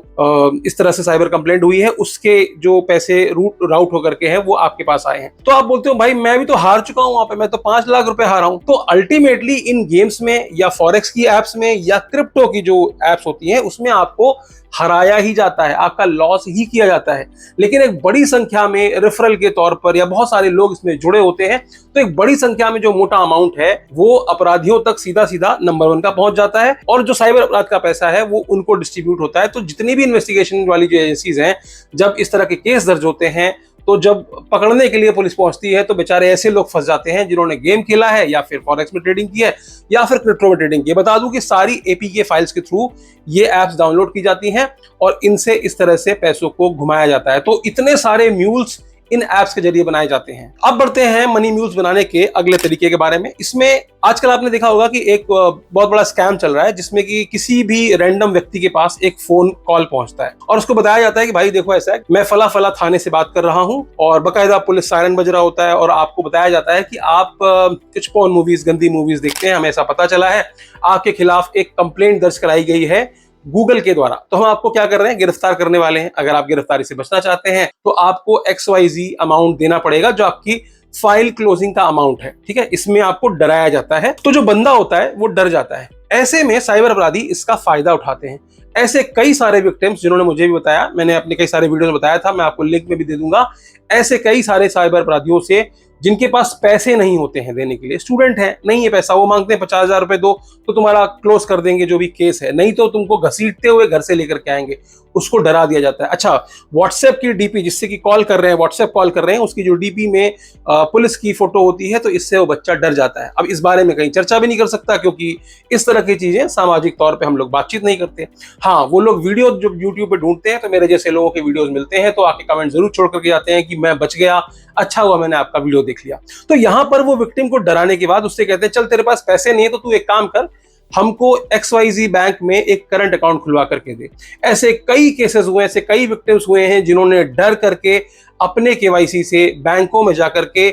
Speaker 1: इस तरह से साइबर कंप्लेंट हुई है, उसके जो पैसे राउट होकर के हैं वो आपके पास आए हैं। तो आप बोलते हो भाई मैं भी तो हार चुका हूं वहां पे, मैं तो 5 लाख रुपए हारा हूं। तो अल्टीमेटली इन गेम्स में या फॉरेक्स की एप्स में या क्रिप्टो की जो एप्स होती हैं उसमें आपको हराया ही जाता है, आपका लॉस ही किया जाता है। लेकिन एक बड़ी संख्या में रेफरल के तौर पर या बहुत सारे लोग इसमें जुड़े होते हैं, तो एक बड़ी संख्या में जो मोटा अमाउंट है वो अपराधियों तक सीधा सीधा नंबर 1 का पहुंच जाता है, और जो साइबर अपराध का पैसा है वो उनको डिस्ट्रीब्यूट होता है। तो जितनी भी इन्वेस्टिगेशन वाली जो एजेंसीज हैं, जब इस तरह के केस दर्ज होते हैं, तो जब पकड़ने के लिए पुलिस पहुंचती है तो बेचारे ऐसे लोग फंस जाते हैं जिन्होंने गेम खेला है या फिर फॉरेक्स में ट्रेडिंग की है या फिर क्रिप्टो में ट्रेडिंग की है। बता दूं कि सारी एपीके फाइल्स के थ्रू ये एप्स डाउनलोड की जाती हैं और इनसे इस तरह से पैसों को घुमाया जाता है। तो इतने सारे म्यूल्स इन एप्स के जरिए बनाए जाते हैं। अब बढ़ते हैं मनी म्यूल्स बनाने के अगले तरीके के बारे में। इसमें आजकल आपने देखा होगा कि एक बहुत बड़ा स्कैम चल रहा है, जिसमें कि किसी भी रैंडम व्यक्ति के पास एक फोन कॉल पहुंचता है और उसको बताया जाता है कि भाई देखो ऐसा है, मैं फला फला थाने से बात कर रहा हूं, और बकायदा पुलिस सायरन बज रहा होता है और आपको बताया जाता है कि आप कुछ पोर्न मूवीज, गंदी मूवीज देखते हैं, हमें ऐसा पता चला है, आपके खिलाफ एक कंप्लेंट दर्ज कराई गई है गूगल के द्वारा, तो हम आपको क्या कर रहे हैं, गिरफ्तार करने वाले हैं। अगर आप गिरफ्तारी से बचना चाहते हैं तो आपको XYZ अमाउंट देना पड़ेगा, जो आपकी फाइल क्लोजिंग का अमाउंट है, ठीक है। इसमें आपको डराया जाता है, तो जो बंदा होता है वो डर जाता है। ऐसे में साइबर अपराधी इसका फायदा उठाते हैं। ऐसे कई सारे विक्टिम्स जिन्होंने मुझे भी बताया, मैंने अपने कई सारे वीडियो में बताया था, मैं आपको लिंक में भी दे दूंगा, ऐसे कई सारे साइबर अपराधियों से जिनके पास पैसे नहीं होते हैं देने के लिए, स्टूडेंट है, नहीं है पैसा, वो मांगते हैं 50,000 रुपए दो तो तुम्हारा क्लोज कर देंगे जो भी केस है, नहीं तो तुमको घसीटते हुए घर से लेकर के आएंगे, उसको डरा दिया जाता है। अच्छा, व्हाट्सएप की डीपी जिससे कि कॉल कर रहे हैं, व्हाट्सएप कॉल कर रहे हैं, उसकी जो डीपी में पुलिस की फोटो होती है, तो इससे वो बच्चा डर जाता है। अब इस बारे में कहीं चर्चा भी नहीं कर सकता, क्योंकि इस तरह की चीजें सामाजिक तौर पर हम लोग बातचीत नहीं करते। हाँ, वो लोग वीडियो जब यूट्यूब पे ढूंढते हैं तो मेरे जैसे लोगों के वीडियोस मिलते हैं, तो आके कमेंट जरूर छोड़ करके जाते हैं कि मैं बच गया, अच्छा हुआ मैंने आपका वीडियो देख लिया। तो यहां पर वो विक्टिम को डराने के बाद उससे कहते हैं चल तेरे पास पैसे नहीं है तो तू एक काम कर, हमको XYZ बैंक में एक करंट अकाउंट खुलवा करके दे। ऐसे कई केसेस हुए, ऐसे कई विक्टिम्स हुए हैं जिन्होंने डर करके अपने KYC से बैंकों में जाकर के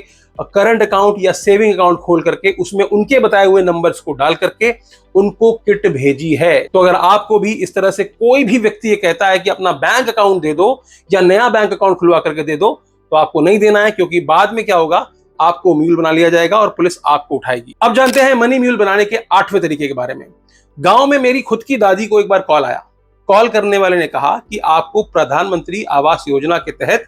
Speaker 1: करंट अकाउंट या सेविंग अकाउंट खोल करके उसमें उनके बताए हुए नंबर्स को डाल करके उनको किट भेजी है। तो अगर आपको भी इस तरह से कोई भी व्यक्ति ये कहता है कि अपना बैंक अकाउंट दे दो या नया बैंक अकाउंट खुलवा करके दे दो, तो आपको नहीं देना है, क्योंकि बाद में क्या होगा, आपको म्यूल बना लिया जाएगा और पुलिस आपको उठाएगी। अब जानते हैं मनी म्यूल बनाने के 8वें तरीके के बारे में। गांव में मेरी खुद की दादी को एक बार कॉल आया। कॉल करने वाले ने कहा कि आपको प्रधानमंत्री आवास योजना के तहत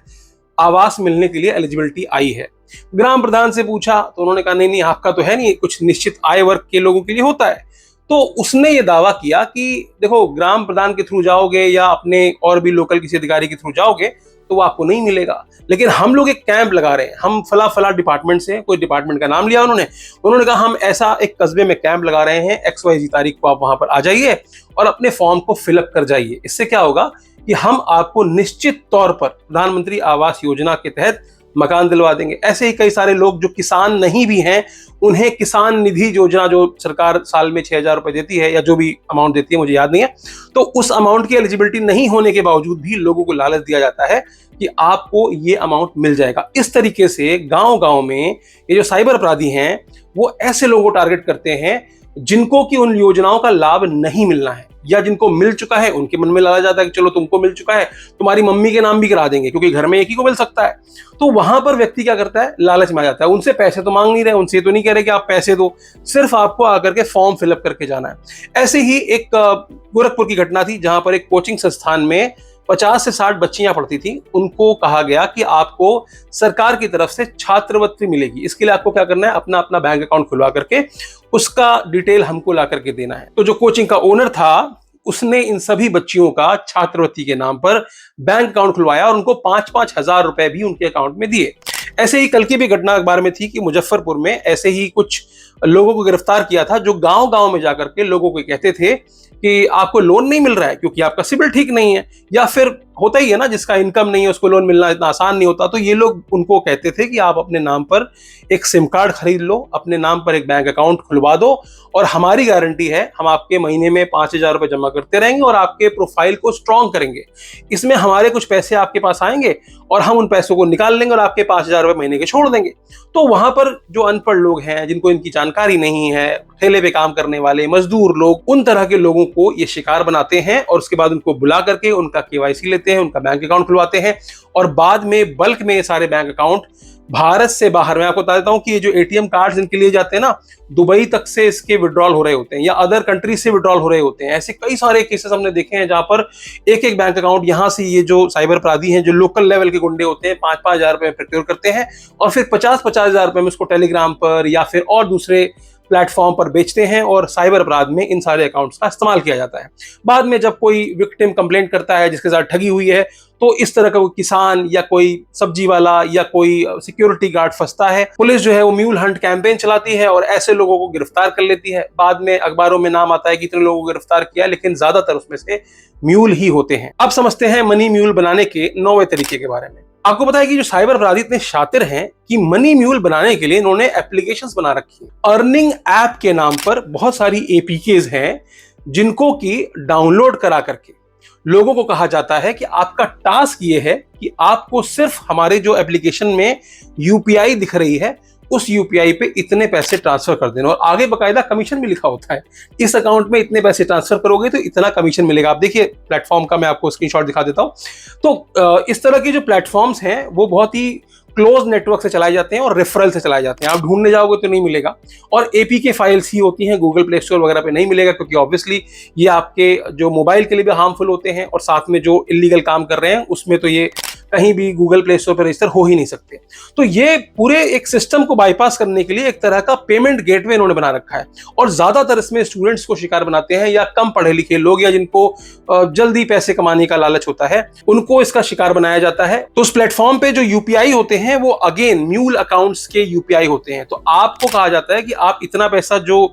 Speaker 1: आवास मिलने के लिए एलिजिबिलिटी आई है। ग्राम प्रधान से पूछा तो उन्होंने कहा नहीं नहीं, आपका तो है नहीं, कुछ निश्चित आय वर्ग के लोगों के लिए होता है। तो उसने ये दावा किया कि देखो, ग्राम प्रधान के थ्रू जाओगे या अपने और भी लोकल किसी अधिकारी के थ्रू जाओगे तो वो आपको नहीं मिलेगा, लेकिन हम लोग एक कैंप लगा रहे हैं, हम फला फला डिपार्टमेंट से, कोई डिपार्टमेंट का नाम लिया उन्होंने कहा हम ऐसा एक कस्बे में कैंप लगा रहे हैं, XYZ तारीख को आप वहां पर आ जाइए और अपने फॉर्म को फिलअप कर जाइए। इससे क्या होगा कि हम आपको निश्चित तौर पर प्रधानमंत्री आवास योजना के तहत मकान दिलवा देंगे। ऐसे ही कई सारे लोग जो किसान नहीं भी हैं, उन्हें किसान निधि योजना जो सरकार साल में 6,000 रुपए देती है या जो भी अमाउंट देती है मुझे याद नहीं है, तो उस अमाउंट की एलिजिबिलिटी नहीं होने के बावजूद भी लोगों को लालच दिया जाता है कि आपको ये अमाउंट मिल जाएगा। इस तरीके से गांव-गांव में ये जो साइबर अपराधी हैं वो ऐसे लोगों को टारगेट करते हैं जिनको कि उन योजनाओं का लाभ नहीं मिलना है, या जिनको मिल चुका है उनके मन में लाया जाता है कि चलो तुमको मिल चुका है, तुम्हारी मम्मी के नाम भी करा देंगे क्योंकि घर में एक ही को मिल सकता है। तो वहां पर व्यक्ति क्या करता है, लालच में आ जाता है। उनसे पैसे तो मांग नहीं रहे, उनसे तो नहीं कह रहे कि आप पैसे दो, सिर्फ आपको आकर के फॉर्म फिलअप करके जाना है। ऐसे ही एक गोरखपुर की घटना थी जहां पर एक कोचिंग संस्थान में 50 से 60 बच्चियां पढ़ती थी। उनको कहा गया कि आपको सरकार की तरफ से छात्रवृत्ति मिलेगी, इसके लिए आपको क्या करना है, अपना अपना बैंक अकाउंट खुलवा करके उसका डिटेल हमको ला करके देना है। तो जो कोचिंग का ओनर था उसने इन सभी बच्चियों का छात्रवृत्ति के नाम पर बैंक अकाउंट खुलवाया और उनको 5-5 हजार रुपए भी उनके अकाउंट में दिए। ऐसे ही कल की भी घटना अखबार में थी कि मुजफ्फरपुर में ऐसे ही कुछ लोगों को गिरफ्तार किया था जो गांव गांव में जाकर के लोगों को कहते थे कि आपको लोन नहीं मिल रहा है क्योंकि आपका सिबिल ठीक नहीं है, या फिर होता ही है ना जिसका इनकम नहीं है उसको लोन मिलना इतना आसान नहीं होता। तो ये लोग उनको कहते थे कि आप अपने नाम पर एक सिम कार्ड खरीद लो, अपने नाम पर एक बैंक अकाउंट खुलवा दो और हमारी गारंटी है हम आपके महीने में 5,000 रुपए जमा करते रहेंगे और आपके प्रोफाइल को स्ट्रॉन्ग करेंगे। इसमें हमारे कुछ पैसे आपके पास आएंगे और हम उन पैसों को निकाल लेंगे और आपके 5,000 रुपए महीने के छोड़ देंगे। तो वहां पर जो अनपढ़ लोग हैं, जिनको इनकी जानकारी नहीं है, ठेले पे काम करने वाले मजदूर लोग, उन तरह के लोगों को ये शिकार बनाते हैं और उसके बाद उनको बुला करके उनका केवाईसी लेते हैं, उनका बैंक अकाउंट खुलवाते हैं और बाद में बल्क में ये सारे बैंक अकाउंट भारत से बाहर, मैं आपको बता देता हूं कि ये जो एटीएम कार्ड्स इनके लिए जाते हैं ना, दुबई तक से इसके विड्रॉल हो रहे होते हैं या अदर कंट्री से विड्रॉल हो रहे होते हैं। ऐसे कई सारे केसेस हमने देखे हैं जहां पर एक एक बैंक अकाउंट यहां से ये जो साइबर अपराधी हैं, जो लोकल लेवल के गुंडे होते हैं, 5-5 हजार रुपए प्रोक्योर करते हैं और फिर 50-50 हजार रुपए में उसको टेलीग्राम पर या फिर और दूसरे प्लेटफॉर्म पर बेचते हैं और साइबर अपराध में इन सारे अकाउंट्स का इस्तेमाल किया जाता है। बाद में जब कोई विक्टिम कंप्लेंट करता है जिसके साथ ठगी हुई है, तो इस तरह का कोई किसान या कोई सब्जी वाला या कोई सिक्योरिटी गार्ड फंसता है, पुलिस जो है वो म्यूल हंट कैंपेन चलाती है और ऐसे लोगों को गिरफ्तार कर लेती है। बाद में अखबारों में नाम आता है कि इतने लोगों को गिरफ्तार किया, लेकिन ज्यादातर उसमें से म्यूल ही होते हैं। अब समझते हैं मनी म्यूल बनाने के 9वें तरीके के बारे में। आपको पता है कि जो साइबर अपराधी इतने शातिर हैं कि मनी म्यूल बनाने के लिए इन्होंने एप्लीकेशंस बना रखी है। अर्निंग ऐप के नाम पर बहुत सारी एपीकेज हैं जिनको कि डाउनलोड करा करके लोगों को कहा जाता है कि आपका टास्क ये है कि आपको सिर्फ हमारे जो एप्लीकेशन में यूपीआई दिख रही है उस यूपीआई पे इतने पैसे ट्रांसफर कर देना, और आगे बकायदा कमीशन भी लिखा होता है, इस अकाउंट में इतने पैसे ट्रांसफर करोगे तो इतना कमीशन मिलेगा। आप देखिए प्लेटफॉर्म का मैं आपको स्क्रीनशॉट दिखा देता हूं। तो इस तरह के जो प्लेटफॉर्म्स हैं वो बहुत ही क्लोज नेटवर्क से चलाए जाते हैं और रेफरल से चलाए जाते हैं। आप ढूंढने जाओगे तो नहीं मिलेगा और एपीके फाइल्स ही होती हैं, गूगल प्ले स्टोर वगैरह पे नहीं मिलेगा क्योंकि ऑब्वियसली ये आपके जो मोबाइल के लिए भी हार्मफुल होते हैं और साथ में जो इलीगल काम कर रहे हैं उसमें तो ये कहीं भी गूगल प्ले स्टोर पर रजिस्टर हो ही नहीं सकते। तो ये पूरे एक सिस्टम को बाईपास करने के लिए एक तरह का पेमेंट गेटवे इन्होंने बना रखा है और ज्यादातर इसमें स्टूडेंट्स को शिकार बनाते हैं या कम पढ़े लिखे लोग या जिनको जल्दी पैसे कमाने का लालच होता है, उनको इसका शिकार बनाया जाता है। तो उस प्लेटफॉर्म पे जो यूपीआई होते हैं वो अगेन म्यूल अकाउंट्स के यूपीआई होते हैं। तो आपको कहा जाता है कि आप इतना पैसा जो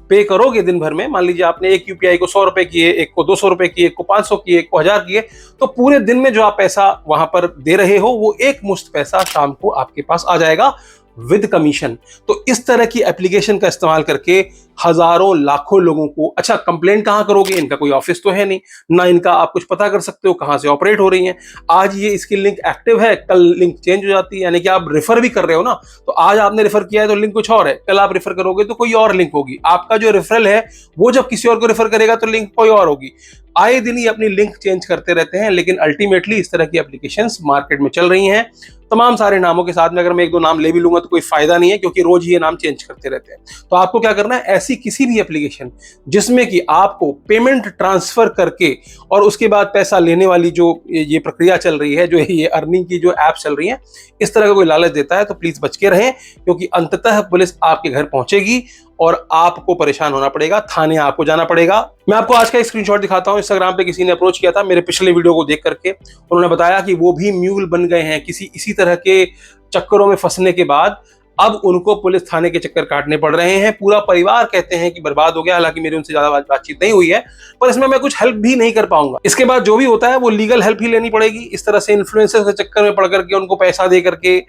Speaker 1: पे करोगे दिन भर में, मान लीजिए आपने एक यूपीआई को 100 रुपए किए, एक को 200 रुपए किए, एक को 500 किए, एक को 1000 किए, तो पूरे दिन में जो आप पैसा वहां पर दे रहे हो वो एक मुश्त पैसा शाम को आपके पास आ जाएगा विद कमीशन। तो इस तरह की एप्लीकेशन का इस्तेमाल करके हजारों लाखों लोगों को, अच्छा कंप्लेंट कहां करोगे, इनका कोई ऑफिस तो है नहीं ना, इनका आप कुछ पता कर सकते हो कहां से ऑपरेट हो रही हैं। आज ये इसकी लिंक एक्टिव है, कल लिंक चेंज हो जाती है, यानी कि आप रेफर भी कर रहे हो ना, तो आज आपने रेफर किया है तो लिंक कुछ और है, कल आप रेफर करोगे तो कोई और लिंक होगी। आपका जो रेफरल है वो जब किसी और को रेफर करेगा तो लिंक कोई और होगी। आए दिन ही अपनी लिंक चेंज करते रहते हैं, लेकिन अल्टीमेटली इस तरह की एप्लीकेशंस मार्केट में चल रही हैं तमाम सारे नामों के साथ में। अगर मैं एक दो नाम ले भी लूंगा तो कोई फायदा नहीं है क्योंकि रोज ये नाम चेंज करते रहते हैं। तो आपको क्या करना है, ऐसी किसी भी एप्लीकेशन जिसमें कि आपको पेमेंट ट्रांसफर करके और उसके बाद पैसा लेने वाली जो ये प्रक्रिया चल रही है, जो ये अर्निंग की जो ऐप चल रही है, इस तरह का कोई लालच देता है तो प्लीज बच के रहें क्योंकि अंततः पुलिस आपके घर पहुंचेगी और आपको परेशान होना पड़ेगा, थाने आपको जाना पड़ेगा। मैं आपको आज का एक स्क्रीनशॉट दिखाता हूं। इंस्टाग्राम पे किसी ने अप्रोच किया था मेरे पिछले वीडियो को देख करके, उन्होंने बताया कि वो भी म्यूल बन गए हैं किसी इसी तरह के चक्करों में फंसने के बाद। अब उनको पुलिस थाने के चक्कर काटने पड़ रहे हैं, पूरा परिवार कहते हैं कि बर्बाद हो गया। हालांकि मेरी उनसे ज्यादा बातचीत नहीं हुई है, पर इसमें मैं कुछ हेल्प भी नहीं कर पाऊंगा। इसके बाद जो भी होता है वो लीगल हेल्प ही लेनी पड़ेगी। इस तरह से इन्फ्लुएंसर्स के चक्कर में पड़ करके उनको पैसा दे करके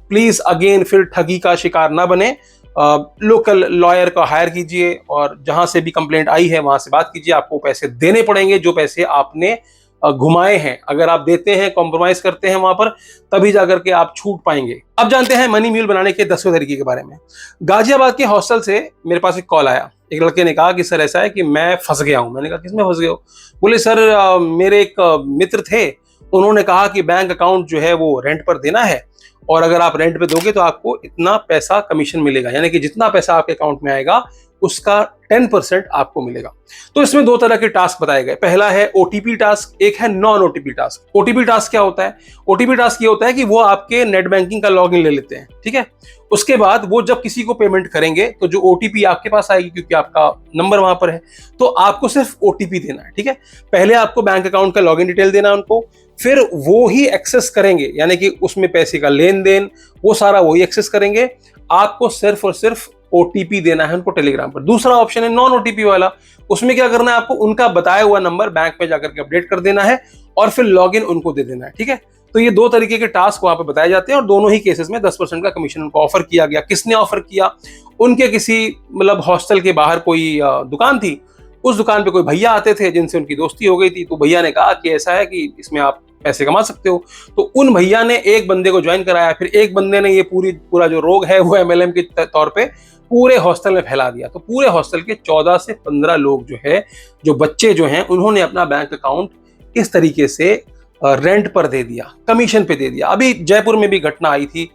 Speaker 1: प्लीज अगेन फिर ठगी का शिकार ना बने। लोकल लॉयर को हायर कीजिए और जहां से भी कंप्लेंट आई है वहां से बात कीजिए। आपको पैसे देने पड़ेंगे जो पैसे आपने घुमाए हैं। अगर आप देते हैं, कॉम्प्रोमाइज करते हैं वहां पर, तभी जाकर के आप छूट पाएंगे। अब जानते हैं मनी म्यूल बनाने के 10वें तरीके के बारे में। गाजियाबाद के हॉस्टल से मेरे पास एक कॉल आया। एक लड़के ने कहा कि सर ऐसा है कि मैं फंस गया हूं। मैंने कहा किसमें फंस गए हो? बोले सर मेरे एक मित्र थे, उन्होंने कहा कि बैंक अकाउंट जो है वो रेंट पर देना है और अगर आप रेंट पे दोगे तो आपको इतना पैसा कमीशन मिलेगा, यानी कि जितना पैसा आपके अकाउंट में आएगा उसका 10% आपको मिलेगा। तो इसमें दो तरह के टास्क बताए गए। पहला है ओटीपी टास्क, एक है non OTP task. OTP task क्या होता है? ओटीपी टास्क ये होता है कि वो आपके नेट बैंकिंग का लॉगिन ले लेते हैं, ठीक है। उसके बाद वो जब किसी को पेमेंट करेंगे तो जो ओटीपी आपके पास आएगी, क्योंकि आपका नंबर वहां पर है, तो आपको सिर्फ ओटीपी देना है, ठीक है। पहले आपको बैंक अकाउंट का लॉगिन डिटेल देना है उनको, फिर वो ही एक्सेस करेंगे, यानी कि उसमें पैसे का लेन देन वो सारा वही एक्सेस करेंगे। आपको सिर्फ और सिर्फ ओटीपी देना है उनको टेलीग्राम पर। दूसरा ऑप्शन है नॉन ओटीपी वाला। उसमें क्या करना है, आपको उनका बताया हुआ नंबर बैंक में जाकर के अपडेट कर देना है और फिर लॉगिन उनको दे देना है, ठीक है। तो ये दो तरीके के टास्क वहां पे बताए जाते हैं और दोनों ही केसेस में 10% का कमीशन उनको ऑफर किया गया। किसने ऑफर किया? उनके किसी मतलब हॉस्टल के बाहर कोई दुकान थी, उस दुकान पे कोई भैया आते थे जिनसे उनकी दोस्ती हो गई थी। तो भैया ने कहा कि ऐसा है कि इसमें आप पैसे कमा सकते हो। तो उन भैया ने एक बंदे को ज्वाइन कराया, फिर एक बंदे ने ये पूरा जो रोग है वो एमएलएम के तौर पे पूरे हॉस्टल में फैला दिया। तो पूरे हॉस्टल के 14 से 15 लोग जो है, जो बच्चे जो हैं, उन्होंने अपना बैंक अकाउंट इस तरीके से रेंट पर दे दिया, कमीशन पे दे दिया। अभी जयपुर में भी घटना आई थी,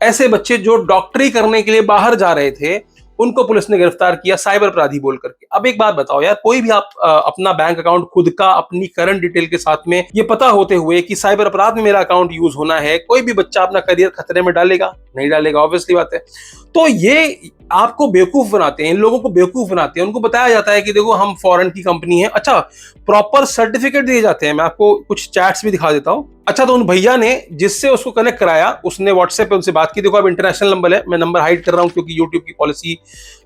Speaker 1: ऐसे बच्चे जो डॉक्टरी करने के लिए बाहर जा रहे थे, उनको पुलिस ने गिरफ्तार किया साइबर अपराधी बोल करके। अब एक बात बताओ यार, कोई भी आप अपना बैंक अकाउंट खुद का अपनी करंट डिटेल के साथ में ये पता होते हुए कि साइबर अपराध में मेरा अकाउंट यूज होना है, कोई भी बच्चा अपना करियर खतरे में डालेगा? नहीं डालेगा, ऑब्वियसली बात है। तो ये आपको बेवकूफ बनाते हैं, इन लोगों को बेवकूफ बनाते हैं। उनको बताया जाता है कि देखो हम फॉरेन की कंपनी है। अच्छा, प्रॉपर सर्टिफिकेट दिए जाते हैं। मैं आपको कुछ चैट्स भी दिखा देता हूँ। अच्छा, तो उन भैया ने जिससे उसको कनेक्ट कराया, उसने व्हाट्सएप पे उनसे बात की। देखो अब इंटरनेशनल नंबर है, मैं नंबर हाइड कर रहा हूँ क्योंकि यूट्यूब की पॉलिसी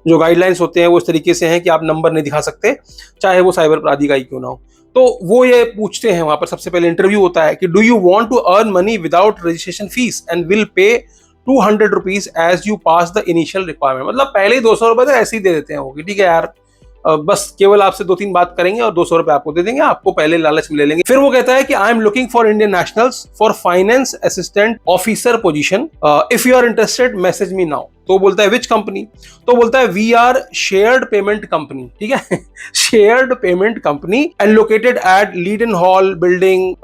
Speaker 1: जो गाइडलाइंस होते हैं वो इस तरीके से हैं कि आप नंबर नहीं दिखा सकते, चाहे वो साइबर अपराधी का ही क्यों ना हो। तो वो ये पूछते हैं वहां पर, सबसे पहले इंटरव्यू होता है कि do you want to earn money without registration fees and will pay 200 rupees as you pass the initial requirement. मतलब पहले ही 200 रुपए तो ऐसे ही दे देते हैं वो कि ठीक है यार, बस केवल आपसे 2-3 बात करेंगे और 200 रुपए आपको दे देंगे, आपको पहले लालच में ले लेंगे। फिर वो कहता है कि I am looking for Indian nationals for finance assistant officer position, if you are interested message me now. तो बोलता है विच कंपनी? तो बोलता है we are shared payment company, ठीक है। Shared payment company and located at Leadenhall building,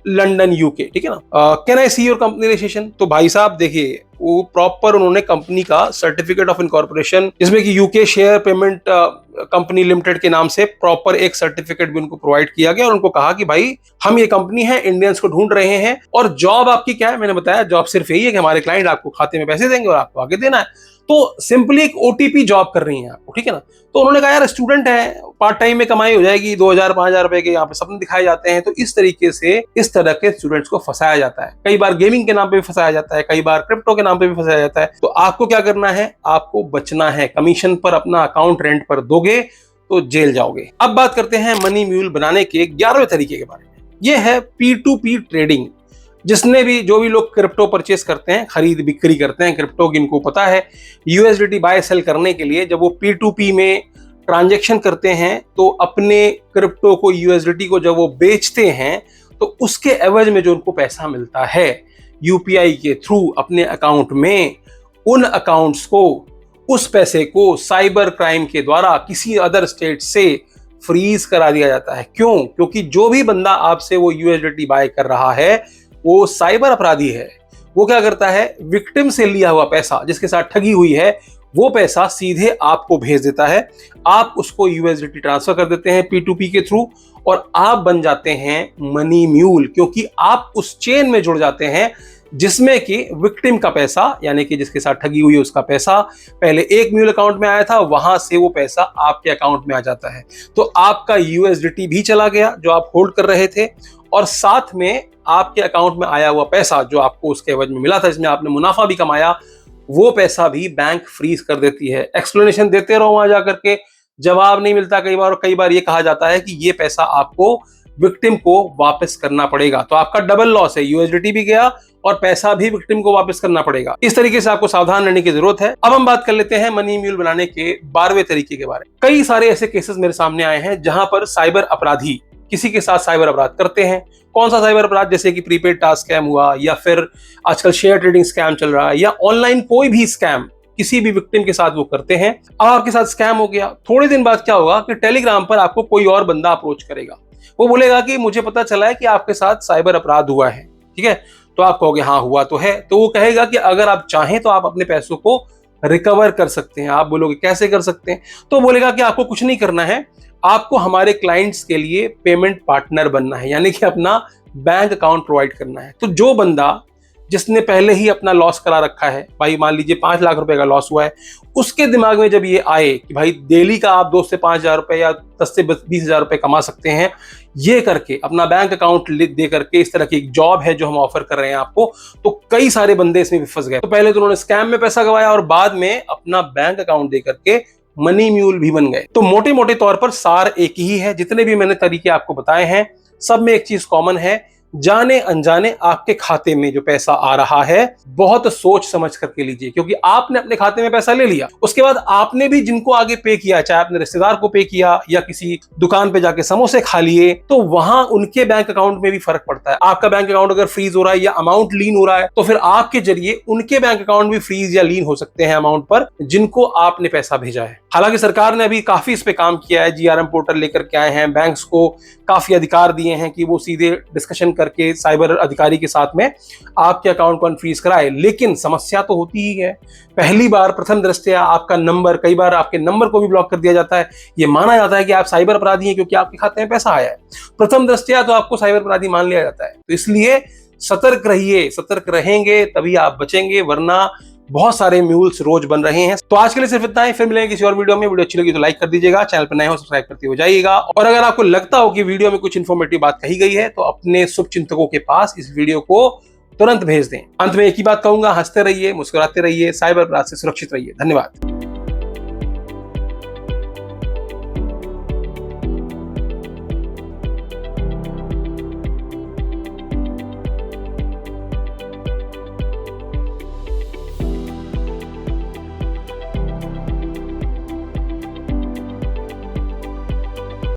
Speaker 1: London UK, ठीक है ना। Can I see your company registration? तो भाई साहब देखिए, वो प्रॉपर उन्होंने कंपनी का सर्टिफिकेट ऑफ इनकॉर्पोरेशन, जिसमें कि UK share payment company limited के नाम से प्रॉपर एक सर्टिफिकेट भी उनको प्रोवाइड किया गया और उनको कहा कि भाई हम ये कंपनी है, इंडियंस को ढूंढ रहे हैं और जॉब आपकी क्या है? मैंने बताया जॉब सिर्फ यही है कि हमारे क्लाइंट आपको खाते में पैसे देंगे और आपको आगे देना है। तो सिंपली एक ओटीपी जॉब कर रही है आपको, ठीक है ना। तो उन्होंने कहा यार स्टूडेंट है, पार्ट टाइम में कमाई हो जाएगी, 2000-5000 रुपए के यहाँ पे सपने दिखाए जाते हैं। तो इस तरीके से इस तरह के स्टूडेंट्स को फंसाया जाता है। कई बार गेमिंग के नाम पे भी फंसाया जाता है, कई बार क्रिप्टो के नाम पे भी फंसाया जाता है। तो आपको क्या करना है? आपको बचना है। कमीशन पर अपना अकाउंट रेंट पर दोगे तो जेल जाओगे। अब बात करते हैं मनी म्यूल बनाने के 11वें तरीके के बारे में। यह है P2P ट्रेडिंग। जिसने भी, जो भी लोग क्रिप्टो परचेस करते हैं, खरीद बिक्री करते हैं क्रिप्टो की, इनको पता है यूएसडीटी बाय सेल करने के लिए जब वो P2P में ट्रांजैक्शन करते हैं तो अपने क्रिप्टो को, यूएसडीटी को जब वो बेचते हैं तो उसके एवज में जो उनको पैसा मिलता है यूपीआई के थ्रू अपने अकाउंट में, उन अकाउंट्स को, उस पैसे को साइबर क्राइम के द्वारा किसी अदर स्टेट से फ्रीज करा दिया जाता है। क्यों? क्योंकि जो भी बंदा आपसे वो यूएसडीटी बाय कर रहा है वो साइबर अपराधी है। वो क्या करता है? विक्टिम से लिया हुआ पैसा, जिसके साथ ठगी हुई है, वो पैसा सीधे आपको भेज देता है। आप उसको यूएसडीटी ट्रांसफर कर देते हैं P2P के थ्रू और आप बन जाते हैं मनी म्यूल, क्योंकि आप उस चेन में जुड़ जाते हैं जिसमें कि विक्टिम का पैसा, यानी कि जिसके साथ ठगी हुई है उसका पैसा पहले एक म्यूल अकाउंट में आया था, वहां से वो पैसा आपके अकाउंट में आ जाता है। तो आपका यूएसडीटी भी चला गया जो आप होल्ड कर रहे थे, और साथ में आपके अकाउंट में आया हुआ पैसा जो आपको उसके एवज में मिला था, इसमें आपने मुनाफा भी कमाया, वो पैसा भी बैंक फ्रीज कर देती है। एक्सप्लेनेशन देते रहो वहां जाकर के, जवाब नहीं मिलता कई बार, और कई बार ये कहा जाता है कि ये पैसा आपको विक्टिम को वापस करना पड़ेगा। तो आपका डबल लॉस है, यूएसडीटी भी गया और पैसा भी विक्टिम को वापस करना पड़ेगा। इस तरीके से आपको सावधान रहने की जरूरत है। अब हम बात कर लेते हैं मनी म्यूल बनाने के 12वें तरीके के बारे में। कई सारे ऐसे केसेस मेरे सामने आए हैं जहां पर साइबर अपराधी किसी के साथ साइबर अपराध करते हैं। कौन सा साइबर अपराध? जैसे कि प्रीपेड टास्क स्कैम हुआ, या फिर आजकल शेयर ट्रेडिंग स्कैम चल रहा है, या ऑनलाइन कोई भी स्कैम किसी भी विक्टिम के साथ वो करते हैं। अब आपके साथ स्कैम हो गया, थोड़े दिन बाद क्या होगा कि टेलीग्राम पर आपको कोई और बंदा अप्रोच करेगा। वो बोलेगा कि मुझे पता चला है कि आपके साथ साइबर अपराध हुआ है, ठीक है। तो आप कहोगे हाँ हुआ तो है। तो वो कहेगा कि अगर आप चाहें तो आप अपने पैसों को रिकवर कर सकते हैं। आप बोलोगे कैसे कर सकते हैं, तो बोलेगा कि आपको कुछ नहीं करना है, आपको हमारे क्लाइंट्स के लिए पेमेंट पार्टनर बनना है, यानी कि अपना बैंक अकाउंट प्रोवाइड करना है। तो जो बंदा जिसने पहले ही अपना लॉस करा रखा है, भाई मान लीजिए 5 लाख रुपए का लॉस हुआ है, उसके दिमाग में जब ये आए कि भाई डेली का आप 2 से 5 हजार रुपए या 10 से 20 हजार रुपए कमा सकते हैं, ये करके अपना बैंक अकाउंट दे करके, इस तरह की एक जॉब है जो हम ऑफर कर रहे हैं आपको, तो कई सारे बंदे इसमें भी फंस गए। तो पहले तो उन्होंने स्कैम में पैसा गवाया और बाद में अपना बैंक अकाउंट दे करके मनी म्यूल भी बन गए। तो मोटे मोटे तौर पर सार एक ही है, जितने भी मैंने तरीके आपको बताए हैं सब में एक चीज कॉमन है, जाने अनजाने आपके खाते में जो पैसा आ रहा है बहुत सोच समझ करके लीजिए, क्योंकि आपने अपने खाते में पैसा ले लिया, उसके बाद आपने भी जिनको आगे पे किया, चाहे अपने रिश्तेदार को पे किया या किसी दुकान पे जाके समोसे खा लिए, तो वहां उनके बैंक अकाउंट में भी फर्क पड़ता है। आपका बैंक अकाउंट अगर फ्रीज हो रहा है या अमाउंट लीन हो रहा है, तो फिर आपके जरिए उनके बैंक अकाउंट भी फ्रीज या लीन हो सकते हैं अमाउंट पर जिनको आपने पैसा भेजा है। हालांकि सरकार ने अभी काफी इस पे काम किया है, जीआरएम पोर्टल लेकर के आए हैं, बैंक्स को काफी अधिकार दिए हैं कि वो सीधे डिस्कशन करके साइबर अधिकारी के साथ में आपके अकाउंट को अनफ्रीज कराए। लेकिन समस्या तो होती ही है, पहली बार प्रथम दृष्टया आपका नंबर, कई बार आपके नंबर को भी ब्लॉक कर दिया जाता है, ये माना जाता है कि आप साइबर अपराधी हैं क्योंकि आपके खाते में पैसा आया है। प्रथम दृष्टया तो आपको साइबर अपराधी मान लिया जाता है। तो इसलिए सतर्क रहिए, सतर्क रहेंगे तभी आप बचेंगे, वरना बहुत सारे म्यूल्स रोज बन रहे हैं। तो आज के लिए सिर्फ इतना ही, फिर मिलेंगे किसी और वीडियो में। वीडियो अच्छी लगी तो लाइक कर दीजिएगा, चैनल पर नए हो सब्सक्राइब करते हो जाइएगा, और अगर आपको लगता हो कि वीडियो में कुछ इन्फॉर्मेटिव बात कही गई है तो अपने शुभचिंतकों के पास इस वीडियो को तुरंत भेज दें। अंत में एक ही बात कहूंगा, हंसते रहिए, मुस्कुराते रहिए, साइबर अपराध से सुरक्षित रहिए। धन्यवाद।